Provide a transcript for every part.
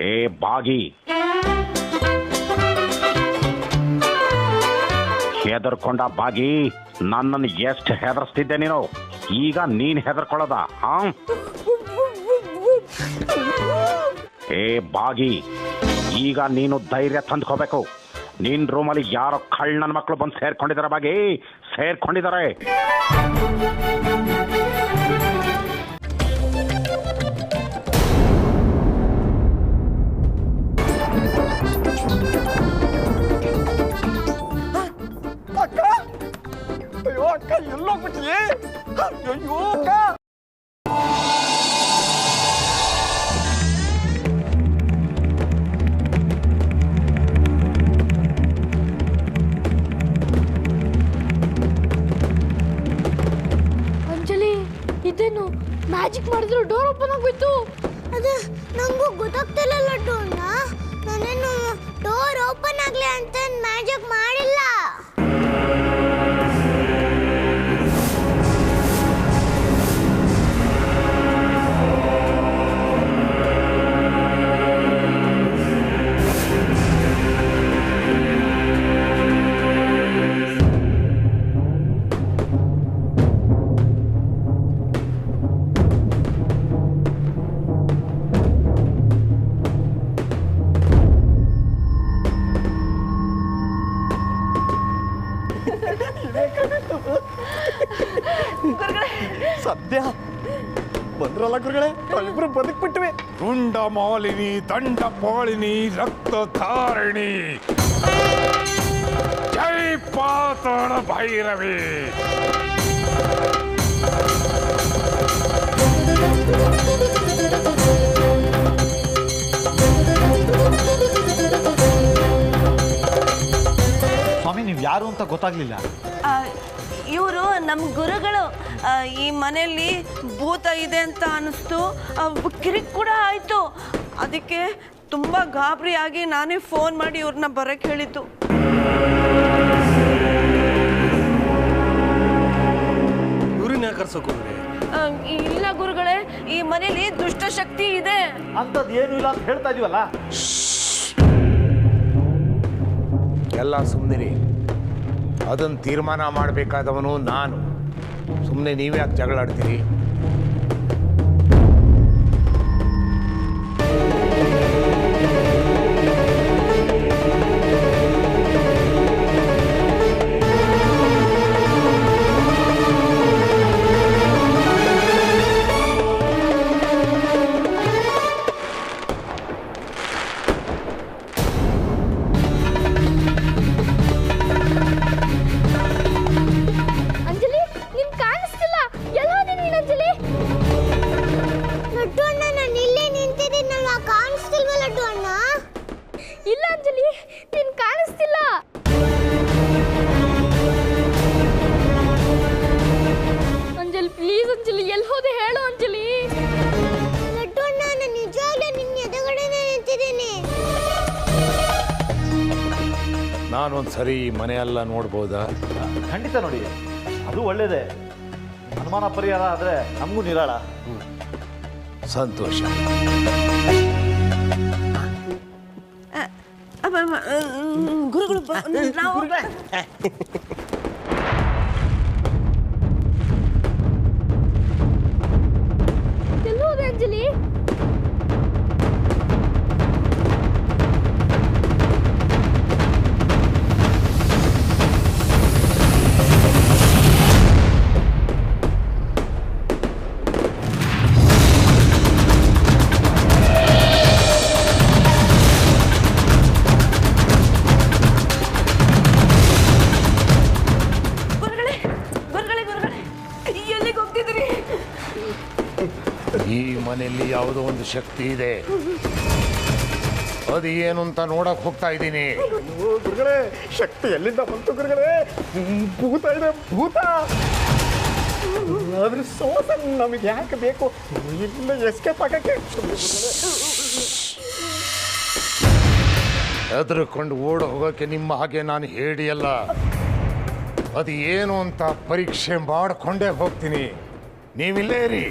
ಏ ಬಾಗಿ, ಹೆದರ್ಕೊಂಡ ಬಾಗಿ, ನನ್ನನ್ನು ಎಷ್ಟು ಹೆದರ್ಸ್ತಿದ್ದೆ ನೀನು, ಈಗ ನೀನ್ ಹೆದರ್ಕೊಳ್ಳೋದ? ಏ ಬಾಗಿ, ಈಗ ನೀನು ಧೈರ್ಯ ತಂದ್ಕೋಬೇಕು. ನಿನ್ ರೂಮಲ್ಲಿ ಯಾರೋ ಕಳ್ಳನ ಮಕ್ಕಳು ಬಂದು ಸೇರ್ಕೊಂಡಿದ್ದಾರೆ ಬಾಗಿ, ಸೇರ್ಕೊಂಡಿದ್ದಾರೆ. ಅಕ್ಕ ಎಲ್ಲೋಗ್ಬಿಟ್ಟಿಯೇ? ಅಯ್ಯೋ ಅಕ್ಕ, ಅಂಜಲಿ ಇದೇನು ಮ್ಯಾಜಿಕ್ ಮಾಡಿದ್ರು ಡೋರ್ ಓಪನ್ ಆಗೋಯ್ತು? ಅದೇ ನಂಗೂ ಗೊತ್ತಾಗ್ತಿಲ್ಲ ಲಡ್ಡು ಅಣ್ಣ. ನಾನೇನು ಡೋರ್ ಓಪನ್ ಆಗ್ಲಿ ಅಂತ ಮ್ಯಾಜಿಕ್ ಮಾಡಿಲ್ಲ. ಸದ್ಯ ಬಂದ್ರಲ್ಲ ಗುರುಗಳೇ, ಇಬ್ರು ಬದುಕ್ಬಿಟ್ವಿ. ರುಂಡ ಮಾಲಿನಿ, ದಂಡ ಪಾಳಿನಿ, ರಕ್ತ ತಾರಿಣಿ, ಜೈ ಪಾತಾಳ ಭೈರವಿ. ಸ್ವಾಮಿ, ನೀವು ಯಾರು ಅಂತ ಗೊತ್ತಾಗ್ಲಿಲ್ಲ. ಇವರು ನಮ್ಮ ಗುರುಗಳು. ಈ ಮನೆಯಲ್ಲಿ ಭೂತ ಇದೆ ಅಂತ ಅನ್ನಿಸ್ತು, ಕಿರಿಕ್ ಕೂಡ ಆಯಿತು. ಅದಕ್ಕೆ ತುಂಬ ಗಾಬರಿಯಾಗಿ ನಾನೇ ಫೋನ್ ಮಾಡಿ ಇವ್ರನ್ನ ಬರೋಕ್ಕೆ ಹೇಳಿದ್ದು. ಇವ್ರನ್ನ ಕರ್ಸೋಕೆ? ಇಲ್ಲ ಗುರುಗಳೇ, ಈ ಮನೆಯಲ್ಲಿ ದುಷ್ಟಶಕ್ತಿ ಇದೆ. ಅಂಥದ್ದು ಏನೂ ಇಲ್ಲ ಅಂತ ಹೇಳ್ತಾ ಇದೀವಲ್ಲ. ಎಲ್ಲ ಸುಮ್ಮನಿರಿ, ಅದನ್ನು ತೀರ್ಮಾನ ಮಾಡಬೇಕಾದವನು ನಾನು. ಸುಮ್ಮನೆ ನೀವ್ಯಾಕೆ ಜಗಳಾಡ್ತೀರಿ? ಇಲ್ಲ ಅಂಜಲಿ, ನೀನ್ ಕಾಣಿಸ್ತಿಲ್ಲ. ಅಂಜಲಿ ಪ್ಲೀಸ್, ಅಂಜಲಿ ಎಲ್ಲಿ ಹೋದೆ ಹೇಳು ಅಂಜಲಿ. ಲಡ್ಡು ಅಣ್ಣ, ನಾನು ನಿಜವಾಗ್ಲೂ ನಿನ್ನ ಎದುರುಗಡೆನೇ ನಿಂತಿದ್ದೀನಿ. ನಾನೊಂದು ಸರಿ ಮನೆಯೆಲ್ಲ ನೋಡ್ಬೋದಾ? ಖಂಡಿತ ನೋಡಿ, ಅದು ಒಳ್ಳೇದೇ. ಅನುಮಾನ ಪರಿಹಾರ ಆದರೆ ನಮಗೂ ನಿರಾಳ. ಸಂತೋಷ. ಗುರುಗಳು ನಾವು ಎಲ್ಲಿ ಹೋದೆ ಅಂಜಲಿ? ಈ ಮನೆಯಲ್ಲಿ ಯಾವುದೋ ಒಂದು ಶಕ್ತಿ ಇದೆ, ಅದು ಏನು ಅಂತ ನೋಡಕ್ ಹೋಗ್ತಾ ಇದ್ದೀನಿ. ಗುರುಗಳೇ, ಶಕ್ತಿ ಎಲ್ಲಿಂದ ಬಂತು ಗುರುಗಳೇ? ಭೂತ ಇದೆ, ಭೂತ. ಅದ್ರ ಸೋಸ ನಮಗೆ ಯಾಕೆ ಬೇಕು? ಇಲ್ಲ ಎಸ್ಕೇಪ್ ಆಗಕ್ಕೆ. ಹೆದರ್ಕೊಂಡು ಓಡ ಹೋಗೋಕೆ ನಿಮ್ಮ ಹಾಗೆ ನಾನು ಹೇಳಿಯಲ್ಲ. ಅದು ಏನು ಅಂತ ಪರೀಕ್ಷೆ ಮಾಡಿಕೊಂಡೇ ಹೋಗ್ತೀನಿ. ನೀವಿಲ್ಲೇ ಇರಿ.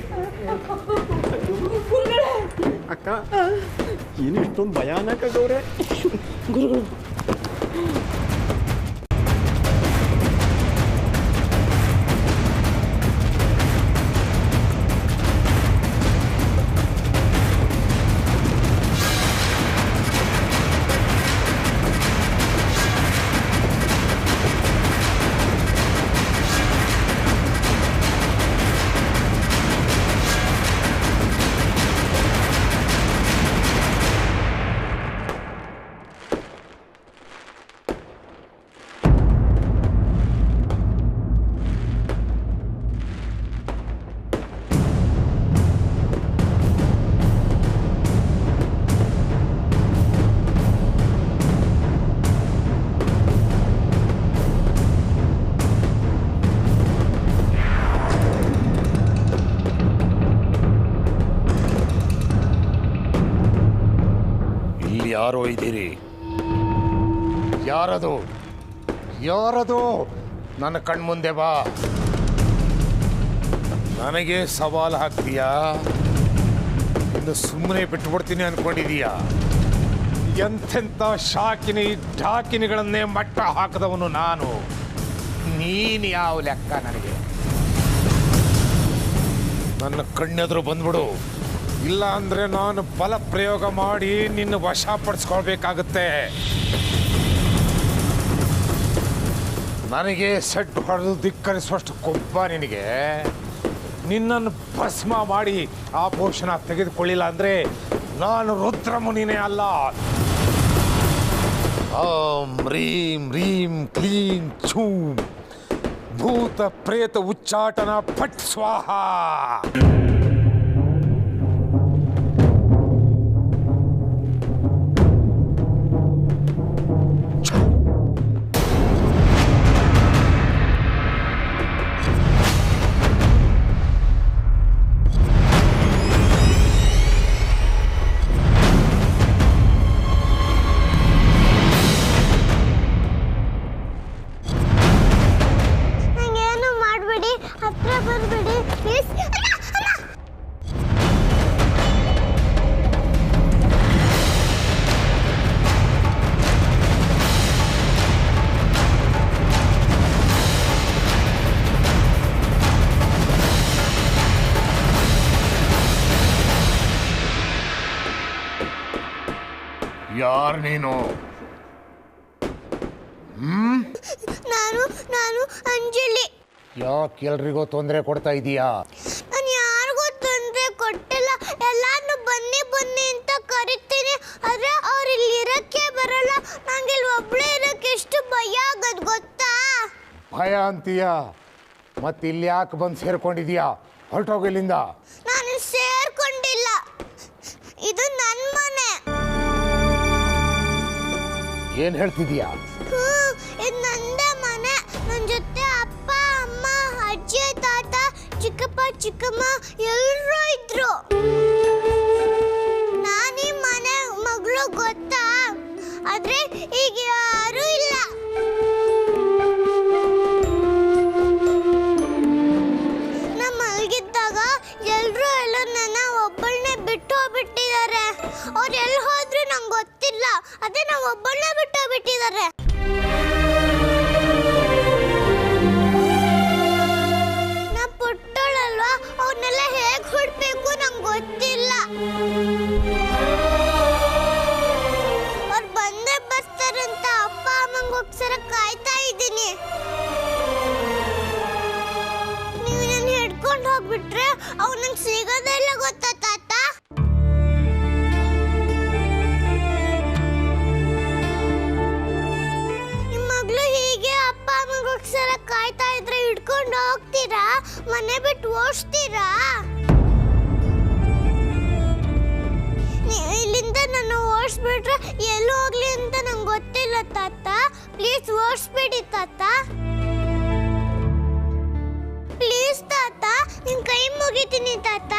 ಅಕ್ಕ ಏನು ಇಷ್ಟೊಂದು ಭಯಾನಕ ಗೌರೆ. ಗುರುಗಳು ಯಾರೋ ಇದ್ದೀರಿ? ಯಾರದು? ಯಾರದು? ನನ್ನ ಕಣ್ಮುಂದೆ ಬಾ. ನನಗೆ ಸವಾಲು ಹಾಕ್ತೀಯಾ? ಇನ್ನು ಸುಮ್ಮನೆ ಬಿಟ್ಬಿಡ್ತೀನಿ ಅನ್ಕೊಂಡಿದೀಯಾ? ಎಂತೆಂಥ ಶಾಕಿನಿ ಢಾಕಿನಿಗಳನ್ನೇ ಮಟ್ಟ ಹಾಕದವನು ನಾನು. ನೀನು ಯಾವ ಲೆಕ್ಕ ನನಗೆ? ನನ್ನ ಕಣ್ಣೆದುರು ಬಂದ್ಬಿಡು, ಇಲ್ಲ ಅಂದ್ರೆ ನಾನು ಬಲ ಪ್ರಯೋಗ ಮಾಡಿ ನಿನ್ನ ವಶಪಡಿಸ್ಕೊಳ್ಬೇಕಾಗುತ್ತೆ. ನನಗೆ ಸೆಟ್ ಹೊಡೆದು ಧಿಕ್ಕರಿಸುವಷ್ಟು ಕೊಬ್ಬ ನಿನಗೆ. ನಿನ್ನನ್ನು ಭಸ್ಮ ಮಾಡಿ ಆ ಪೋಷಣ ತೆಗೆದುಕೊಳ್ಳಿಲ್ಲ ಅಂದ್ರೆ ನಾನು ರುದ್ರಮುನಿನೇ ಅಲ್ಲ. ಓಂ ರೀಂ ರೀಂ ಕ್ಲೀಂ ಛೂಂ ಭೂತ ಪ್ರೇತ ಉಚ್ಚಾಟನ ಫಟ್ ಸ್ವಾಹ. ಯಾರು ನೀನು? ನಾನು ಅಂಜಲಿ. ಯಾಕೆ ಎಲ್ರಿಗೂ ತೊಂದರೆ ಕೊಡ್ತಾ ಇದೀಯಾ? ನಾನು ಯಾರಿಗೂ ತೊಂದರೆ ಕೊಟ್ಟಿಲ್ಲ. ಎಲ್ಲಾನು ಬನ್ನಿ ಬನ್ನಿ ಅಂತ ಕರಿತೀನಿ, ಆದ್ರೆ ಅವ್ರು ಇಲ್ಲಿ ಇರಕ್ಕೆ ಬರಲ್ಲ. ನಂಗೆ ಇಲ್ಲಿ ಒಬ್ಳೆ ಇರಕ್ಕೆ ಎಷ್ಟು ಭಯ ಆಗದ್ ಗೊತ್ತಾ? ಭಯ ಅಂತೀಯ? ಮತ್ತೆ ಇಲ್ಲಿ ಯಾಕೆ ಬಂದು ಸೇರ್ಕೊಂಡಿದೀಯಾ? ಹೊರಟೋಗಿ ಇಲ್ಲಿಂದ. ನಾನು ಸೇರ್ಕೊಂಡಿಲ್ಲ, ಇದು ನನ್ನ ಮನೆ. ಏನ್ ಹೇಳ್ತಿದೀಯಾ? ಇದು ನಂದೇ ಮನೆ. ನನ್ನ ಜೊತೆ ಅಪ್ಪ ಅಮ್ಮ ಅಜ್ಜಿ ತಾತ ಚಿಕ್ಕಪ್ಪ ಚಿಕ್ಕಮ್ಮ ಎಲ್ಲರೂ ಇದ್ರು. ನಾನೀ ಮನೆ ಮಗಳು ಗೊತ್ತಾ, ಆದ್ರೆ ಈಗ ಯಾರೂ ಇಲ್ಲ. ನಾ ಮಲಗಿದ್ದಾಗ ಎಲ್ಲರೂ ಎಲ್ಲ ನನ್ನ ಒಬ್ಬಳನ್ನೇ ಬಿಟ್ಟು ಹೋಗ್ಬಿಟ್ಟಿದ್ದಾರೆ. ಅವ್ರು ಎಲ್ಲಿ ಹೋದ್ರು ನಂಗೆ ಗೊತ್ತಿಲ್ಲ, ಅದೇ ನಾವು ಒಬ್ಬಳನ್ನೇ ಬಿಟ್ಟು ಹೋಗ್ಬಿಟ್ಟಿದ್ದಾರೆ. ನಾ ಪುಟ್ಟಳಲ್ವಾ, ಅವ್ರನ್ನೆಲ್ಲ ಹೇಗೆ ಹುಡ್ಬೇಕು ನಂಗೆ ಗೊತ್ತಿಲ್ಲ. ಅವ್ರು ಬಂದೇ ಬರ್ತಾರಂತ ಅಪ್ಪ ಅಮ್ಮಂಗೋಸ್ಕರ ಕಾಯ್ತಾ ಇದ್ದೀನಿ. ನೀವು ನನ್ನ ಹಿಡ್ಕೊಂಡು ಹೋಗ್ಬಿಟ್ರೆ ಅವ್ರು ನಂಗೆ ಸಿಗೋದೇ ಇಲ್ಲ ಗೊತ್ತಾ ತಾತ? ನಿಮ್ಮ ಮಗಳು ಹೀಗೆ ಅಪ್ಪ ಅಮ್ಮಂಗೋಸ್ಕರ ಕಾಯ್ತಾ ಇದ್ರೆ ಹಿಡ್ಕೊಂಡು ಹೋಗ್ತೀರಾ? ಮನೆ ಬಿಟ್ಟು ಓಡಿಸ್ತೀರಾ? ಇಲ್ಲಿಂದ ನನ್ನ ಓಡಿಸ್ಬಿಟ್ರೆ ಎಲ್ಲಿ ಹೋಗ್ಲಿ ಅಂತ ನಂಗೆ ಗೊತ್ತಿಲ್ಲ ತಾತ. ಪ್ಲೀಸ್ ಓಡಿಸ್ಬೇಡಿ ತಾತ, ಪ್ಲೀಸ್ ತಾತ, ನಿನ್ ಕೈ ಮುಗಿತೀನಿ ತಾತ.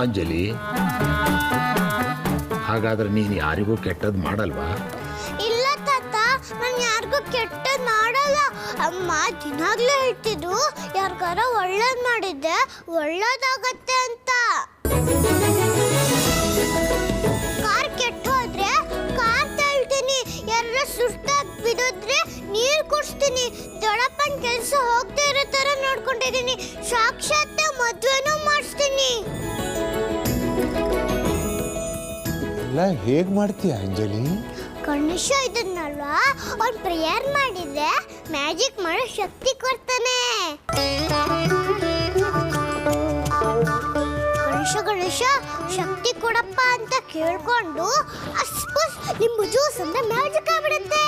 ಅಂಜಲಿ, ಹಾಗಾದ್ರೆ ನೀನು ಯಾರಿಗೂ ಕೆಟ್ಟದ್ದು ಮಾಡಲ್ವಾ? ಇಲ್ಲ ತಾತ, ನಾನು ಯಾರಿಗೂ ಕೆಟ್ಟದ್ ಮಾಡಲ್ಲ. ಅಮ್ಮ ದಿನಾಗ್ಲೂ ಹೇಳ್ತಿದ್ರು ಯಾರಿಗಾರ ಒಳ್ಳೇದ್ ಮಾಡಿದ್ದೆ ಒಳ್ಳೇದಾಗತ್ತೆ ಅಂತ. ಕಾರ್ ಕೆಟ್ಟ ಹೋದ್ರೆ ಕಾರ್ ತಳ್ತೀನಿ, ಯಾರ ಸುಸ್ತಾಗಿ ಬಿದ್ದೋದ್ರೆ ನೀರ್ ಕುಡಿಸ್ತೀನಿ, ದೊಡ್ಡಪ್ಪನ ಕೆಲಸ ಹೋಗ್ತಾ ಇರೋ ತರ ನೋಡ್ಕೊಂಡಿದ್ದೀನಿ, ಸಾಕ್ಷಾತ್ ಮದ್ವೆನೂ ಮಾಡಿಸ್ತೀನಿ. ಎಲ್ಲ ಹೇಗೆ ಮಾಡ್ತೀಯ ಅಂಜಲಿ? ಗಣೇಶ ಇದನ್ನಲ್ವಾ, ಅವ್ನು ಪ್ರೇಯರ್ ಮಾಡಿದ್ರೆ ಮ್ಯಾಜಿಕ್ ಮಾಡೋ ಶಕ್ತಿ ಕೊಡ್ತಾನೆ. ಗಣೇಶ ಗಣೇಶ ಶಕ್ತಿ ಕೊಡಪ್ಪ ಅಂತ ಕೇಳ್ಕೊಂಡು ಅಸ್ಪುಸ್ ಲಿಂಬು ಜ್ಯೂಸ್ ಅಂದ್ರೆ ಮ್ಯಾಜಿಕ್ ಆಗ್ಬಿಡುತ್ತೆ.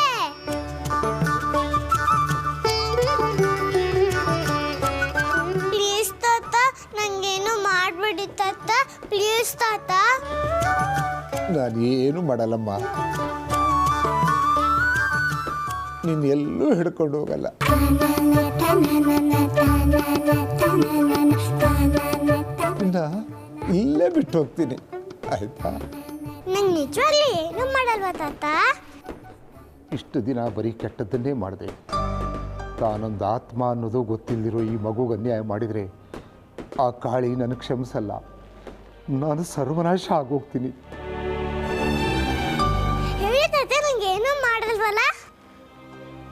ಪ್ಲೀಸ್ ತಾತ, ನಂಗೇನು ಮಾಡ್ಬಿಡಿ ತಾತ, ಪ್ಲೀಸ್ ತಾತ. ನಾನು ಏನು ಮಾಡಲ್ಲಮ್ಮ, ನೀನು ಎಲ್ಲೂ ಹಿಡ್ಕೊಂಡು ಹೋಗಲ್ಲ. ಇಲ್ಲೇ ಬಿಟ್ಟು ಹೋಗ್ತೀನಿ, ಆಯ್ತಾ? ನಂಗೆ ನಿಜವಾಗ್ಲೂ ಏನು ಮಾಡಲ್ವಾ ತಾತ? ಇಷ್ಟು ದಿನ ಬರೀ ಕೆಟ್ಟದ್ದನ್ನೇ ಮಾಡಿದೆ. ತಾನೊಂದು ಆತ್ಮ ಅನ್ನೋದು ಗೊತ್ತಿಲ್ಲದಿರೋ ಈ ಮಗುಗೆ ಅನ್ಯಾಯ ಮಾಡಿದರೆ ಆ ಕಾಳಿ ನನಗೆ ಕ್ಷಮಿಸಲ್ಲ. ನಾನು ಸರ್ವನಾಶ ಆಗೋಗ್ತೀನಿ. ಹೇಳಿ ತಾತ, ನಂಗೆ ಏನು ಮಾಡಲ್ವಲ್ಲ?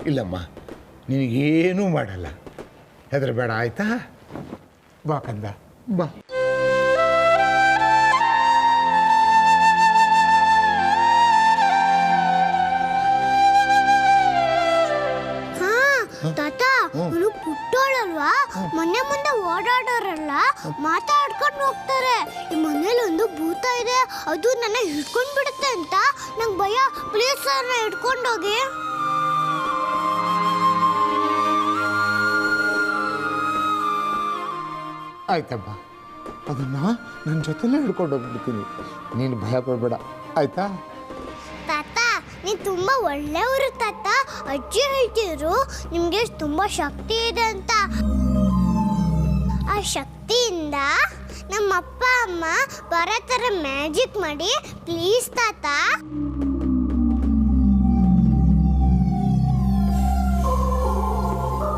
ಇಲ್ಲಮ್ಮ, ನಿನಗೇನೂ ಮಾಡಲ್ಲ. ಹೆದರಬೇಡ, ಆಯ್ತಾ? ಬಾ ಕಂದ, ಬಾ. ತಾತ, ಅವನು ಪುಟ್ಟೋಳಲ್ವಾ, ಮನೆ ಮುಂದೆ ಓಡಾಡೋರಲ್ಲ ಮಾತಾಡ್ಕೊಂಡು ಹೋಗ್ತಾರೆ. ಈ ಮನೇಲಿ ಒಂದು ಭೂತ ಇದೆ, ಅದು ನನ್ನ ಹಿಡ್ಕೊಂಡ್ ಬಿಡುತ್ತೆ ಅಂತ ನಂಗೆ ಭಯ. ಪ್ಲೀಸ್ ಅವ್ರನ್ನ ಹಿಡ್ಕೊಂಡೋಗಿ. ಆಯ್ತಮ್ಮ, ಅದನ್ನು ನನ್ನ ಜೊತೆಲೇ ಹಿಡ್ಕೊಂಡು ಹೋಗ್ಬಿಡ್ತೀನಿ. ನೀನು ಭಯ ಪಡಬೇಡ, ಆಯ್ತಾ? ತಾತ, ನೀನು ತುಂಬ ಒಳ್ಳೆಯವರು ತಾತ. ಅಜ್ಜಿ ಹೇಳ್ತಿದ್ರು ನಿಮಗೆ ತುಂಬ ಶಕ್ತಿ ಇದೆ ಅಂತ. ಆ ಶಕ್ತಿಯಿಂದ ನಮ್ಮ ಅಪ್ಪ ಅಮ್ಮ ಬರೋ ಥರ ಮ್ಯಾಜಿಕ್ ಮಾಡಿ ಪ್ಲೀಸ್ ತಾತ.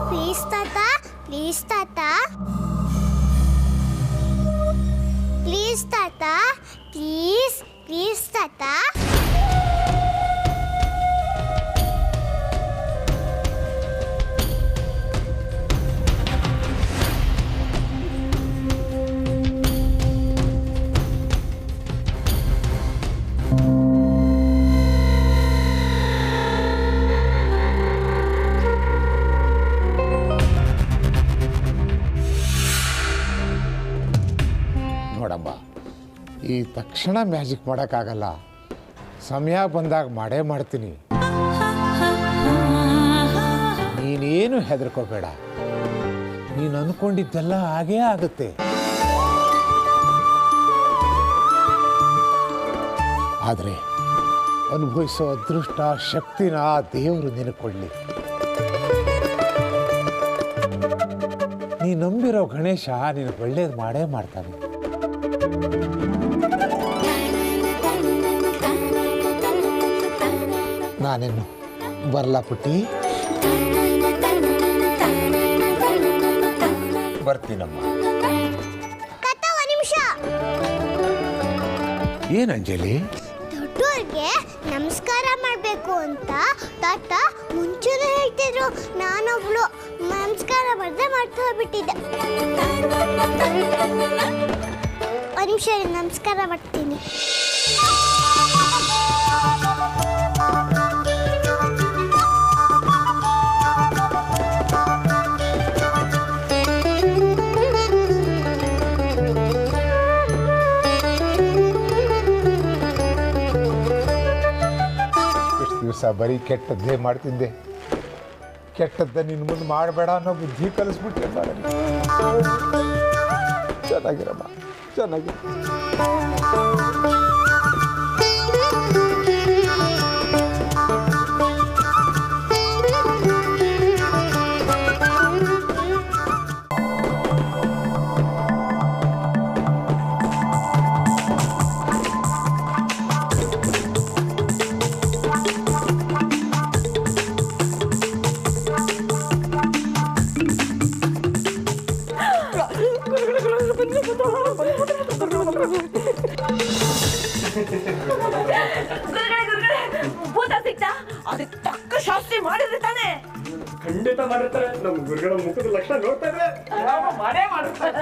ಪ್ಲೀಸ್ ತಾತ, ಪ್ಲೀಸ್ ತಾತ, ಪ್ಲೀಸ್ ತಾತ, ಪ್ಲೀಸ್ ಪ್ಲೀಸ್ ತಾತ. ನೋಡಮ್ಮ, ಈ ತಕ್ಷಣ ಮ್ಯಾಜಿಕ್ ಮಾಡೋಕ್ಕಾಗಲ್ಲ. ಸಮಯ ಬಂದಾಗ ಮಾಡೇ ಮಾಡ್ತೀನಿ. ನೀನೇನು ಹೆದರ್ಕೋಬೇಡ, ನೀನು ಅಂದ್ಕೊಂಡಿದ್ದೆಲ್ಲ ಹಾಗೇ ಆಗುತ್ತೆ. ಆದರೆ ಅನುಭವಿಸೋ ಅದೃಷ್ಟ ಶಕ್ತಿನ ದೇವರು ನಿನಗೆ ಕೊಡಲಿ. ನೀ ನಂಬಿರೋ ಗಣೇಶ ನಿನಗೆ ಒಳ್ಳೇದು ಮಾಡೇ ಮಾಡ್ತಾನೆ. ನಾನೇನು ಬರಲಾ ಪುಟ್ಟಿ? ಬರ್ತೀನಮ್ಮ. ತಾತ, ಒಂದು ನಿಮಿಷ. ಏನು ಅಂಜಲಿ? ದೊಡ್ಡವ್ರಿಗೆ ನಮಸ್ಕಾರ ಮಾಡಬೇಕು ಅಂತ ತಾತ ಮುಂಚೆನೇ ಹೇಳ್ತಿದ್ರು. ನಾನೊಬ್ಳು ನಮಸ್ಕಾರ ಮಾಡದೆ ಮಾಡ್ತಾ ಹೋಗ್ಬಿಟ್ಟಿದ್ದೆ. ಒಂದು ನಿಮಿಷ, ನಮಸ್ಕಾರ ಮಾಡ್ತೀನಿ. ದಿವಸ ಬರೀ ಕೆಟ್ಟದ್ದೇ ಮಾಡ್ತಿದ್ದೆ. ಕೆಟ್ಟದ್ದ ನಿನ್ನ ಮುಂದೆ ಮಾಡಬೇಡ ಅನ್ನೋ ಬುದ್ಧಿ ಕಲಿಸ್ಬಿಟ್ಟೆ. ಚೆನ್ನಾಗಿರಮ್ಮ, ಚೆನ್ನಾಗಿ. ಅದಕ್ಕೆ ತಕ್ಕ ಶಾಸ್ತಿ ಮಾಡಿದ್ರೆ ತಾನೆ. ಖಂಡಿತ ಮಾಡಿರ್ತಾರೆ. ನಮ್ಮ ಗುರುಗಳ ಮುಖದ ಲಕ್ಷಣ ನೋಡ್ತಾ ಇದ್ರೆ ಮಾಡೇ ಮಾಡುತ್ತಾರೆ.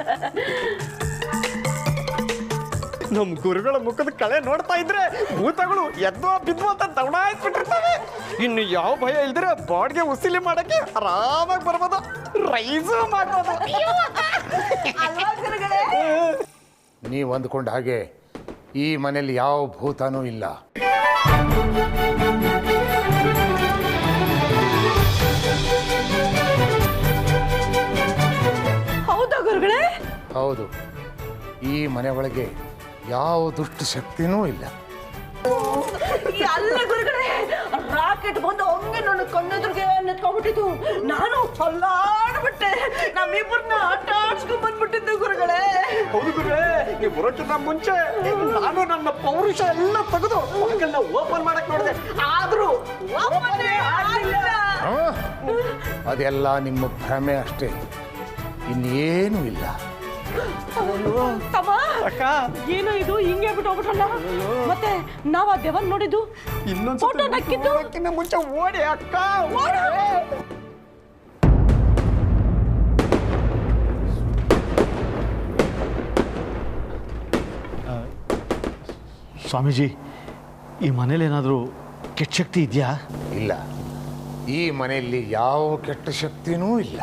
ನಮ್ಮ ಗುರುಗಳ ಮುಖದ ಕಳೆ ನೋಡ್ತಾ ಇದ್ರೆ ಭೂತಗಳು ಎದ್ದೋ ಬಿದ್ವೋ ಅಂತ ದೌಡಾಯ್ಬಿಟ್ಟಿರ್ತವೆ. ಇನ್ನು ಯಾವ ಭಯ ಇಲ್ದಿರ ಬಾಡ್ಗೆ ಉಸಿಲಿ ಮಾಡಕ್ಕೆ ಆರಾಮಾಗಿ ಬರ್ಬೋದು, ರೈಸು ಮಾಡ್ಬೋದು. ಅಲ್ವಾ ಗುರುಗಳೇ? ನೀವು ಅಂದ್ಕೊಂಡ ಹಾಗೆ ಈ ಮನೇಲಿ ಯಾವ ಭೂತನೂ ಇಲ್ಲ. ಹೌದಾ ಗುರುಗಳೇ? ಹೌದು, ಈ ಮನೆ ಒಳಗೆ ಯಾವ ದುಷ್ಟ ಶಕ್ತಿನೂ ಇಲ್ಲ. ಅಲ್ಲ ಗುರುಗಳೇ, ರಾಕೆಟ್ ಬಂದು ಹಂಗೆ ನನ್ನ ಕಣ್ಣೆದುರಿಗೆ ನಿಂತ್ಕೊಂಡ್ಬಿಟ್ಟಿತ್ತು. ನಾನು ಅಲ್ಲಾಡ್ಬಿಟ್ಟೆ. ನಮ್ಮಿಬ್ಬರನ್ನ ಆಟ ಆಡ್ಸ್ಕೊಂಡ್ ಬಂದ್ಬಿಟ್ಟಿದ್ದು ಗುರುಗಳೇ. ಹೌದು ಗುರುಗಳೇ, ನೀವು ಬರೋಕ್ಕಿಂತ ಮುಂಚೆ ನಾನು ನನ್ನ ಪೌರುಷ ಎಲ್ಲ ತೆಗೆದು ಮಗನ್ನ ಓಪನ್ ಮಾಡಕ್ ನೋಡಿದೆ. ಆದ್ರೂ ಒಪ್ಪನೇ ಆಗ್ಲಿಲ್ಲ. ಅದೆಲ್ಲ ನಿಮ್ಮ ಭ್ರಮೆ ಅಷ್ಟೇ, ಇನ್ನೇನೂ ಇಲ್ಲ. ತಮ್ಮ, ಅಕ್ಕ, ಏನೋ ಇದು ಹಿಂಗೆ ಬಿಟ್ಟು ಹೋಗ್ಬಿಟ್ರಲ್ಲ. ಮತ್ತೆ ನಾವ್ ಆ ದೇವನ್ ನೋಡಿದ್ದು ಫೋಟೋ ನಕ್ಕಿದ್ದು ಇನ್ನೊಂದ್ಸಲ ಮುಂಚೆ ಓಡಿ ಅಕ್ಕ, ಸ್ವಾಮೀಜಿ, ಈ ಮನೇಲಿ ಏನಾದರೂ ಕೆಟ್ಟ ಶಕ್ತಿ ಇದೆಯಾ? ಇಲ್ಲ, ಈ ಮನೆಯಲ್ಲಿ ಯಾವ ಕೆಟ್ಟ ಶಕ್ತಿನೂ ಇಲ್ಲ.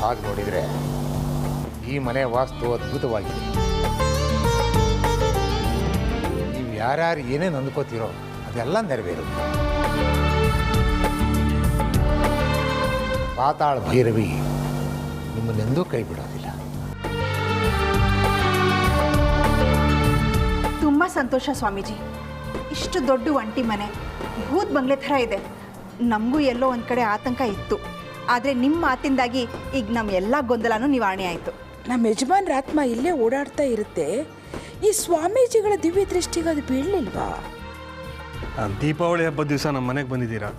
ಹಾಗೆ ನೋಡಿದರೆ ಈ ಮನೆ ವಾಸ್ತು ಅದ್ಭುತವಾಗಿದೆ. ನೀವು ಯಾರ್ಯಾರು ಏನೇನು ಅಂದ್ಕೋತೀರೋ ಅದೆಲ್ಲ ನೆರವೇರುತ್ತೆ. ಪಾತಾಳ ಭೈರವಿ ನಿಮ್ಮನ್ನೆಂದೂ ಕೈ ಬಿಡೋದಿಲ್ಲ. ತುಂಬ ಸಂತೋಷ ಸ್ವಾಮೀಜಿ. ಇಷ್ಟು ದೊಡ್ಡ ಒಂಟಿ ಮನೆ, ಭೂತ್ ಬಂಗ್ಲೆ ಥರ ಇದೆ. ನಮಗೂ ಎಲ್ಲೋ ಒಂದು ಕಡೆ ಆತಂಕ ಇತ್ತು. ಆದರೆ ನಿಮ್ಮ ಮಾತಿಂದಾಗಿ ಈಗ ನಮ್ಮ ಎಲ್ಲ ಗೊಂದಲನೂ ನಿವಾರಣೆ ಆಯಿತು. ನಮ್ಮ ಯಜಮಾನ್ರ ಆತ್ಮ ಇಲ್ಲೇ ಓಡಾಡ್ತಾ ಇರುತ್ತೆ. ಈ ಸ್ವಾಮೀಜಿಗಳ ದಿವ್ಯ ದೃಷ್ಟಿಗೆ ಅದು ಬೀಳಲಿಲ್ವಾ? ದೀಪಾವಳಿ ಹಬ್ಬದ ದಿವಸ ನಮ್ಮ ಮನೆಗೆ ಬಂದಿದ್ದೀರಾ,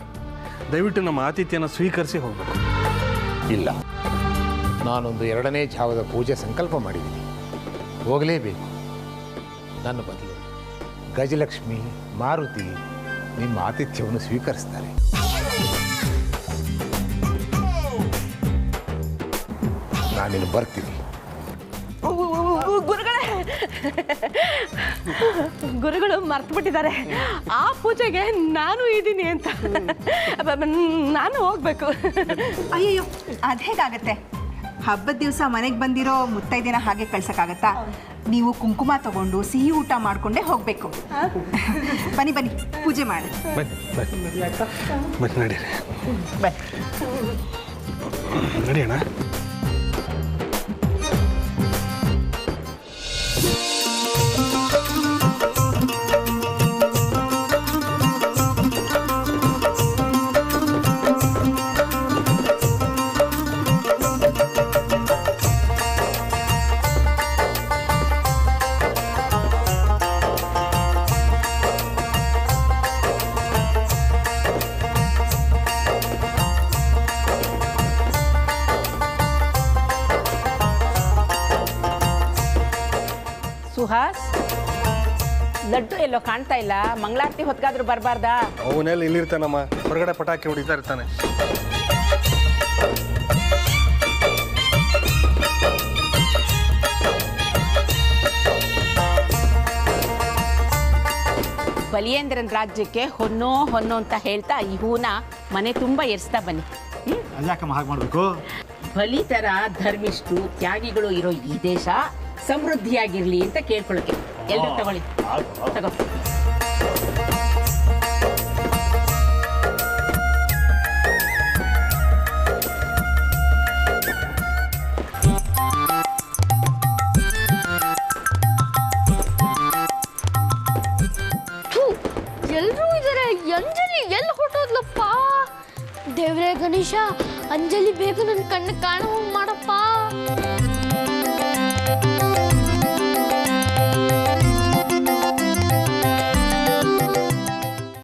ದಯವಿಟ್ಟು ನಮ್ಮ ಆತಿಥ್ಯನ ಸ್ವೀಕರಿಸಿ ಹೋಗಬೇಕು. ಇಲ್ಲ, ನಾನೊಂದು 2ನೇ ಜಾವದ ಪೂಜೆ ಸಂಕಲ್ಪ ಮಾಡಿದ್ದೀನಿ, ಹೋಗಲೇಬೇಕು. ನನ್ನ ಬದಲು ಗಜಲಕ್ಷ್ಮಿ, ಮಾರುತಿ ನಿಮ್ಮ ಆತಿಥ್ಯವನ್ನು ಸ್ವೀಕರಿಸ್ತಾರೆ. ನಾನಿನ್ನು ಬರ್ತೀನಿ. ಗುರುಗಳೇ, ಗುರುಗಳು ಮರ್ತು ಬಿಟ್ಟಿದ್ದಾರೆ ಆ ಪೂಜೆಗೆ ನಾನು ಇದ್ದೀನಿ ಅಂತ. ನಾನು ಹೋಗ್ಬೇಕು. ಅಯ್ಯಯ್ಯೋ, ಅದು ಹೇಗಾಗತ್ತೆ? ಹಬ್ಬದ ದಿವಸ ಮನೆಗೆ ಬಂದಿರೋ ಮುತ್ತೈದೆನ ಹಾಗೆ ಕಳ್ಸೋಕ್ಕಾಗತ್ತಾ? ನೀವು ಕುಂಕುಮ ತಗೊಂಡು ಸಿಹಿ ಊಟ ಮಾಡಿಕೊಂಡೇ ಹೋಗಬೇಕು. ಬನ್ನಿ ಬನ್ನಿ, ಪೂಜೆ ಮಾಡಿ. ಬನ್ನಿ ನಡೀರಿ, ನಡಿಯೋಣ. ಸುಹಾಸ್, ಲಡ್ಡು ಎಲ್ಲೋ ಕಾಣ್ತಾ ಇಲ್ಲ. ಮಂಗಳಾರತಿ ಹೊತ್ಗಾದ್ರೂ ಬರಬಾರ್ದಾ? ಅವನೆಲ್ಲ ಇಲ್ಲಿರ್ತಾನಮ್ಮ, ಹೊರಗಡೆ ಪಟಾಕಿ ಹೊಡಿತಾ ಇರ್ತಾನೆ. ಬಲಿಯೇಂದ್ರನ್ ರಾಜ್ಯಕ್ಕೆ ಹೊನ್ನೋ ಹೊನ್ನೋ ಅಂತ ಹೇಳ್ತಾ ಈ ಹೂನ ಮನೆ ತುಂಬ ಎರ್ಸ್ತಾ ಬನ್ನಿ. ಯಾಕಮ್ಮ ಹಾಗೆ ಮಾಡಬೇಕು? ಬಲಿ ತರ ಧರ್ಮಿಷ್ಠರು, ತ್ಯಾಗಿಗಳು ಇರೋ ಈ ದೇಶ ಸಮೃದ್ಧಿಯಾಗಿರ್ಲಿ ಅಂತ ಕೇಳ್ಕೊಳಕ್ಕೆ. ಎಲ್ಲರೂ ತಗೊಳ್ಳಿ, ತಗೋ. ಎಲ್ರೂ ಇದಾರೆ. ಅಂಜಲಿ ಎಲ್ಲಿ ಹೊಟ್ಟೋದ್ಲಪ್ಪ? ದೇವ್ರೇ ಗಣೇಶ, ಅಂಜಲಿ ಬೇಗ ನನ್ನ ಕಣ್ಣು ಕಾಣೋ ಮಾಡಪ್ಪ.